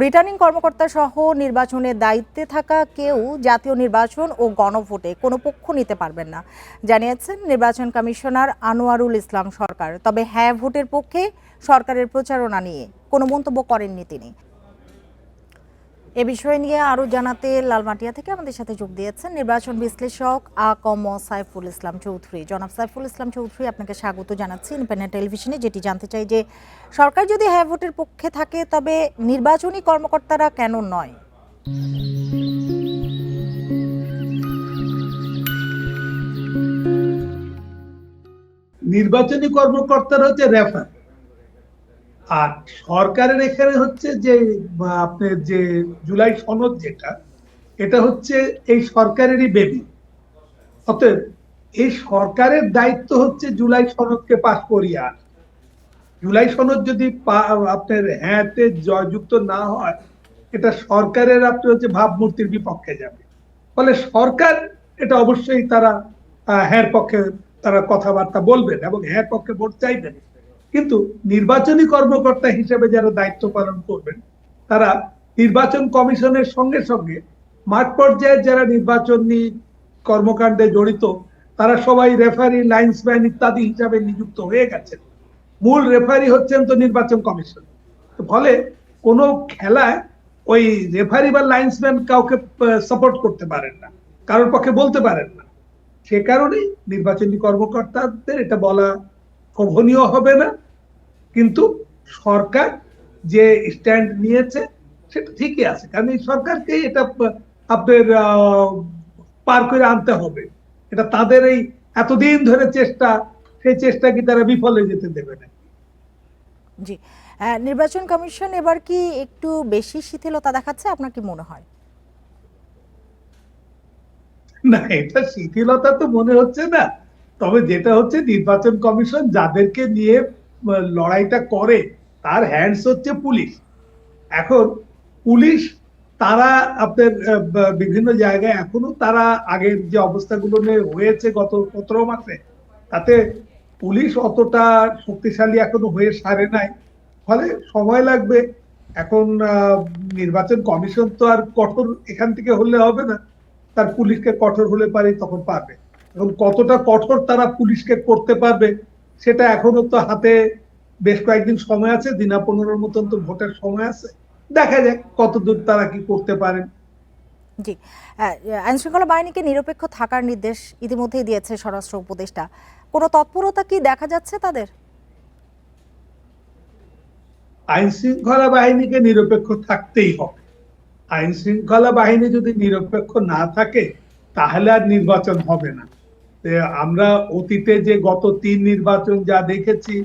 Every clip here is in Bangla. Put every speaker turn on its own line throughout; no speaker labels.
রিটার্নিং কর্মকর্তা সহ নির্বাচনের দায়িত্বে থাকা কেউ জাতীয় নির্বাচন ও গণভোটে কোনো পক্ষ নিতে পারবেন না, জানিয়েছেন নির্বাচন কমিশনার আনোয়ারুল ইসলাম সরকার। তবে হ্যাঁ ভোটের পক্ষে সরকারের প্রচারণা নিয়ে কোনো মন্তব্য করেননি তিনি। এ বিষয় নিয়ে আরো জানাতে লালমাটিয়া থেকে আমাদের সাথে যোগ দিয়েছেন নির্বাচন বিশ্লেষক আ.ক.ম সাইফুল ইসলাম চৌধুরী। জনাব সাইফুল ইসলাম চৌধুরী, আপনাকে স্বাগত জানাচ্ছি ইন্ডিপেন্ডেন্ট টেলিভিশনে। যেটি জানতে চাই যে সরকার যদি হ্যাঁ ভোটের পক্ষে থাকে তবে নির্বাচনী কর্মকর্তারা কেন নয়?
নির্বাচনী কর্মকর্তারা হচ্ছে রেফার, আর সরকারের এখানে হচ্ছে যে আপনার যে জুলাই সনদ যেটা, এটা হচ্ছে এই সরকারেরই বেবি। অতএব এই সরকারের দায়িত্ব হচ্ছে জুলাই সনদকে পাস করিয়ে আনা। জুলাই সনদ যদি আপনার হ্যাঁতে জয়যুক্ত না হয়, এটা সরকারের আপনার হচ্ছে ভাবমূর্তির বিপক্ষে যাবে। ফলে সরকার এটা অবশ্যই তারা হ্যাঁ পক্ষে তারা কথাবার্তা বলবেন এবং হ্যাঁ পক্ষে ভোট চাইবেন। কিন্তু নির্বাচনী কর্মকর্তা হিসেবে যারা দায়িত্ব পালন করবেন, তারা নির্বাচন কমিশনের সঙ্গে সঙ্গে মাঠ পর্যায়ে যারা নির্বাচনী কর্মকাণ্ডে জড়িত, তারা সবাই রেফারি, লাইন্সম্যান ইত্যাদি হিসাবে নিযুক্ত হয়ে গেছেন। মূল রেফারি হচ্ছেন তো নির্বাচন কমিশন। ফলে কোন খেলায় ওই রেফারি বা লাইন্সম্যান কাউকে সাপোর্ট করতে পারেন না, কারোর পক্ষে বলতে পারেন না। সে কারণেই নির্বাচনী কর্মকর্তাদের এটা বলা শোভনীয় হবে না। কিন্তু সরকার যে স্ট্যান্ড নিয়েছে সেটা ঠিকই আছে, কারণ এই সরকারকে এটা আপনার পার করে আনতে হবে। এটা তাদের এই এতদিন ধরে চেষ্টা, সেই চেষ্টা কি তারা বিফলে যেতে দেবে না?
জি, নির্বাচন কমিশন এবার কি একটু বেশি শিথিলতা দেখাচ্ছে, আপনার কি মনে হয়?
না, এটা শিথিলতা তো মনে হচ্ছে না। তবে যেটা হচ্ছে, নির্বাচন কমিশন যাদেরকে নিয়ে লড়াইটা করে, তার হ্যান্ডস হচ্ছে পুলিশ। এখন পুলিশ তারা আপনার বিভিন্ন জায়গায় এখনো তারা আগের যে অবস্থাগুলো নিয়ে হয়েছে গত 17 মাসে, তাতে পুলিশ অতটা শক্তিশালী এখনো হয়ে সারে নাই। ফলে সময় লাগবে। এখন নির্বাচন কমিশন তো আর কঠোর এখান থেকে হলে হবে না, তার পুলিশকে কঠোর হলে পারে তখন পারবে। এখন কতটা কঠোর তারা পুলিশকে করতে পারবে সেটা এখনো তো হাতে বেশ কয়েকদিন সময় আছে, দিনা 15 মতন তো ভোটের সময় আছে। দেখা যাক কতদূর তারা কি করতে পারেন।
জি, আইন শৃঙ্খলা বাহিনীকে নিরপেক্ষ থাকার নির্দেশ ইতিমধ্যেই দিয়েছে স্বরাষ্ট্র উপদেষ্টা। কোনো তৎপরতা কি দেখা যাচ্ছে তাদের?
আইন শৃঙ্খলা বাহিনীকে নিরপেক্ষ থাকতেই হবে। আইন শৃঙ্খলা বাহিনী যদি নিরপেক্ষ না থাকে, তাহলে আর নির্বাচন হবে না। আমরা অতীতে যে গত 3 নির্বাচন যা দেখেছি,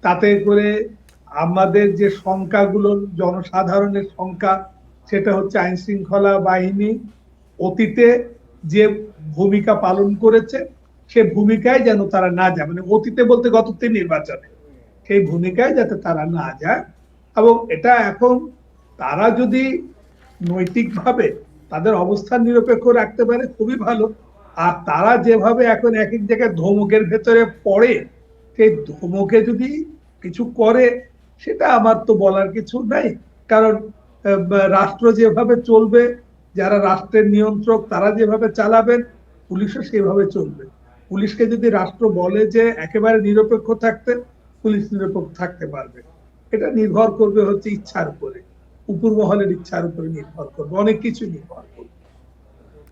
তাতে করে আমাদের যে সংখ্যাগুলো, জনসাধারণের সংখ্যা, সেটা হচ্ছে আইন শৃঙ্খলা বাহিনী অতীতে যে ভূমিকা পালন করেছে, সে ভূমিকায় যেন তারা না যায়। মানে অতীতে বলতে গত 3 নির্বাচনে সেই ভূমিকায় যাতে তারা না যায়। এবং এটা এখন তারা যদি নৈতিকভাবে তাদের অবস্থান নিরপেক্ষ রাখতে পারে, খুবই ভালো। আর তারা যেভাবে এখন এক এক জায়গায় ধমকের ভেতরে পড়ে, সেই ধমকে যদি কিছু করে, সেটা আমার তো বলার কিছু নাই। কারণ রাষ্ট্র যেভাবে চলবে, যারা রাষ্ট্রের নিয়ন্ত্রক তারা যেভাবে চালাবেন, পুলিশও সেভাবে চলবে। পুলিশকে যদি রাষ্ট্র বলে যে একেবারে নিরপেক্ষ থাকতে, পুলিশ নিরপেক্ষ থাকতে পারবে। এটা নির্ভর করবে হচ্ছে ইচ্ছার উপরে, উপর মহলের ইচ্ছার উপরে নির্ভর করবে, অনেক কিছু নির্ভর করবে।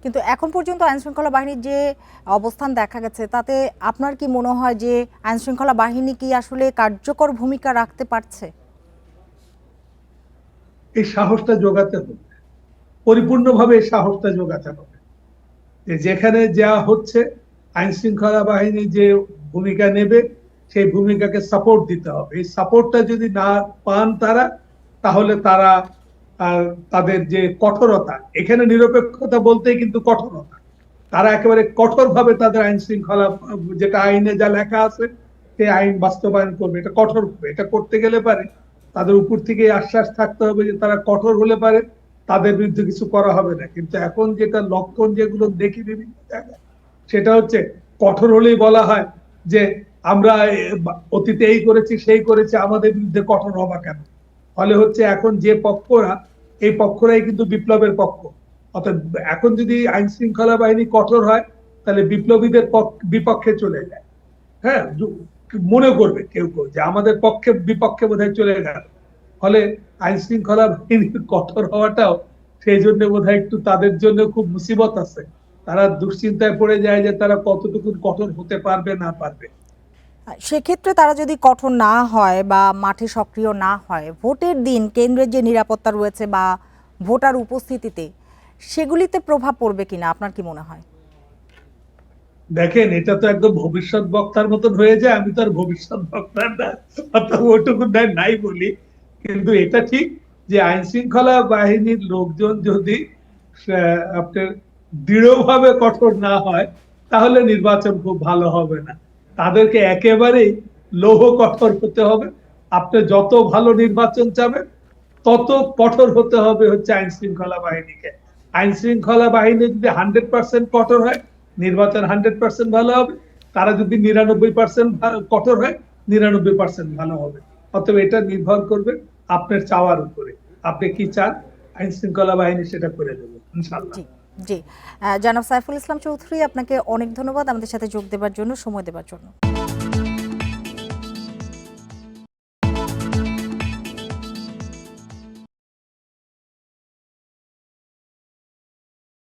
কিন্তু এখন পর্যন্ত আইন শৃঙ্খলা বাহিনীর যে অবস্থান দেখা গেছে, তাতে আপনার কি মনে হয় যে আইন শৃঙ্খলা বাহিনী কি আসলে কার্যকর ভূমিকা রাখতে পারছে?
এই সাহসটা যোগাতে হবে, পরিপূর্ণভাবে এই সাহসটা যোগাতে হবে। যেখানে যা হচ্ছে, আইন শৃঙ্খলা বাহিনী যে ভূমিকা নেবে, সেই ভূমিকাকে সাপোর্ট দিতে হবে। এই সাপোর্টটা যদি না পান তারা, তাহলে তারা তাদের যে কঠোরতা, এখানে নিরপেক্ষতা বলতেই কিন্তু কঠোরতা, তারা একেবারে কঠোরভাবে তাদের আইন শৃঙ্খলা, যেটা আইনে যা লেখা আছে সেই আইন বাস্তবায়ন করবে। এটা কঠোর হবে। এটা করতে গেলে পারে তাদের উপর থেকে আশ্বাস থাকতে হবে যে তারা কঠোর হলে পারে তাদের বিরুদ্ধে কিছু করা হবে না। কিন্তু এখন যেটা লক্ষণ যেগুলো দেখি বিভিন্ন জায়গায়, সেটা হচ্ছে কঠোর হলেই বলা হয় যে আমরা অতীতে এই করেছি সেই করেছি, আমাদের বিরুদ্ধে কঠোর হবা কেন? ফলে হচ্ছে এখন যে পক্ষরা এই পক্ষরাই কিন্তু বিপ্লবের পক্ষ। অর্থাৎ এখন যদি আইন শৃঙ্খলা বাহিনী কঠোর হয় তাহলে বিপ্লবীদের বিপক্ষে চলে যায়। হ্যাঁ, মনে করবে কেউ কেউ যে আমাদের পক্ষে বিপক্ষে বোধহয় চলে গেল। ফলে আইন শৃঙ্খলা বাহিনীর কঠোর হওয়াটাও সেই জন্য বোধহয় একটু তাদের জন্য খুব মুসিবত আছে। তারা দুশ্চিন্তায় পড়ে যায় যে তারা কতটুকু কঠোর হতে পারবে না পারবে।
সেক্ষেত্রে তারা যদি কঠোর না হয় বা মাঠে সক্রিয় না হয়, ভোটের দিন কেন্দ্রের যে নিরাপত্তা রয়েছে বা ভোটার উপস্থিতিতে সেগুলিতে প্রভাব পড়বে কিনা আপনার কি মনে হয়?
দেখেন, এটা তো একদম ভবিষ্যৎ বক্তার মতন হয়ে যায়। আমি তো আর ভবিষ্যৎ বক্তা না, অর্থাৎ ওটুকু নাই বলি। কিন্তু এটা ঠিক যে আইন শৃঙ্খলা বাহিনীর লোকজন যদি আপনার দৃঢ়ভাবে কঠোর না হয় তাহলে নির্বাচন খুব ভালো হবে না। তাদেরকে একেবারেই লৌহ কঠোর হতে হবে। আপনি যত ভালো নির্বাচন চাবেন তত কঠোর হতে হবে হচ্ছে আইন শৃঙ্খলা বাহিনীকে। আইন শৃঙ্খলা বাহিনী যদি 100% কঠোর হয়, নির্বাচন 100% ভালো হবে। তারা যদি 99% কঠোর হয়, 99% ভালো হবে। অতএব এটা নির্ভর করবে আপনার চাওয়ার উপরে। আপনি কি চান, আইন শৃঙ্খলা বাহিনী সেটা করে দেবে ইনশাল্লাহ।
জি, জি। জনাব সাইফুল ইসলাম চৌধুরী, আপনাকে অনেক ধন্যবাদ আমাদের সাথে যোগ দেওয়ার জন্য, সময় দেওয়ার জন্য।